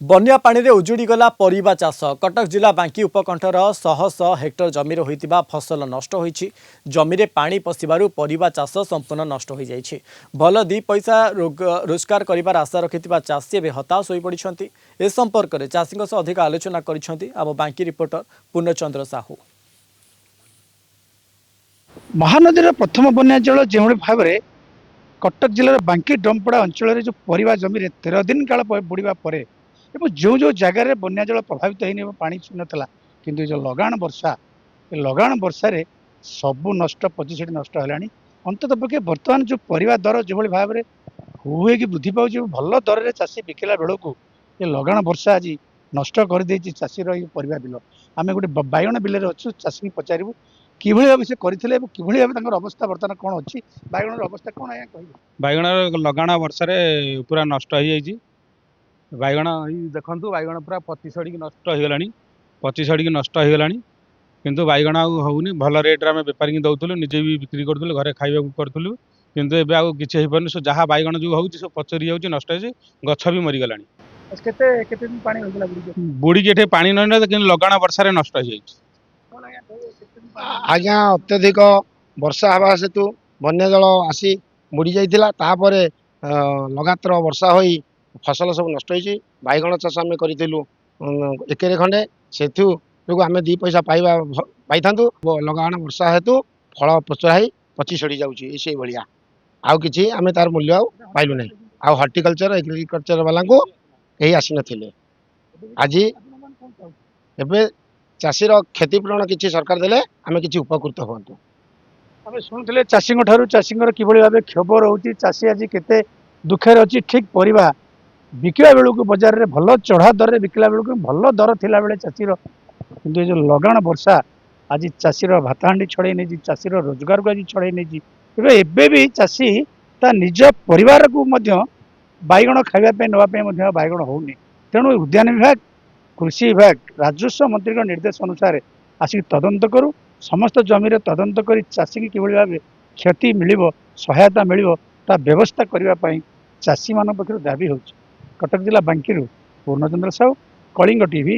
बन्या पानी रे उजुड़ी गला परिबा चाष कटक जिला बांकी उपकंठर शह शह हेक्टर जमीर होइतिबा फसल नष्ट होईछि। जमीरे पानी पशिबारु परिबा चाष संपूर्ण नष्ट हो जाइछि। भल दी पैसा रोजगार करिबार आशा रखितिबा चाषी एबे हताश होई पड़िछन्ति। ए संपर्क रे चाषीक सह अधिक आलोचना करिछन्ति आम बांकी रिपोर्टर पूर्णचंद्र साहू। महानदी प्रथम बन्या जल जो भाव में कटक जिलार बांकी डमपड़ा अंचल जो परिबा जमी 13 दिन काल बुड़वा पर जो जो जगार बन्या जल प्रभावित होनी पानी छुई नाला किंतु जो लगाण वर्षा सबू नष्ट 25 नष्ट है। अंतत पक्षे बर्तमान जो परिबा दर जो भाव में हुए कि वृद्धि पाँच भल दर में चाषी बिकला बेलू ये लगाण वर्षा आज नष्ट कर चाषीर परिबा बिल। आम गोटे बैगण बिल अच्छु चाषी पचारू कि भाव से करते कि भाव अवस्था बर्तमान कौन अच्छी बैगण अवस्था कौन आज्ञा कह बैगण लगाण वर्षा पूरा नष्ट हो जाइए। बैगण देखु बैगण पूरा पची सड़ी नष्ट हो गला पची सड़ी नष्ट हो गला किंतु बैगण आउनी भल रेट आम बेपारी दौलू निजे भी बिक्री करूँ घरे खाइबा करूँ किंतु एबे आउ किछि हेइ परन जहाँ बैगण जो होउछि सब पचरी जाउछि नष्ट होइछि गछ भी मरी गलानी। केते दिन पानी होइला बुड़ी के पानी न किंतु लगाण वर्षा रे नष्ट हो जाइछि। आज्ञा अत्यधिक वर्षा हवा हेतु बन्या जल आसी बुड़ी जाइथिला तापरे लगातार वर्षा होई फसल सब नष्ट होइछि। बैगण चाष आम करिथिलु एकेरे खंडे सेथु जो आम 2 पैसा पाइबा पाइथांतु लगाण वर्षा हेतु फल पचराई पची सड़ी जाउछि एसे भलिया आउ किछि आमे तार मूल्य पाइलु नै। आउ हॉर्टिकल्चर एग्रीकल्चर वाला को कहीं आसी नथिले आज एबे चाषीर क्षतिपूरण किसी सरकार देले आमे किछि उपकृत होंतु। आम शुणुले चाषी चाषी कि भाव क्षोभ रोचे चाषी आज केते दुखे अच्छी ठीक परिबा बिकवा बेलू बजार में भल चढ़ा दर में बिकला बेलू भल दर थिला बेले चाषीर किंतु जो लगाण वर्षा आज चाषीर भातहांडी छड़े नहीं चाषीर रोजगार को आज छड़े नहीं एबे भी चाषी ता निज परिवार को बैगण खाइबा नापी बैगण होनी। तेणु उद्यान विभाग कृषि विभाग राजस्व मंत्री निर्देश अनुसार आसिक तदंत करू समस्त जमीर तदंत कर चाषी कि भाव क्षति मिल सहायता मिल ता व्यवस्था करने चाषी मान पक्ष दाबी हो। कटक जिला बांकी पूर्णचंद्र साहू, कलिंग टीवी।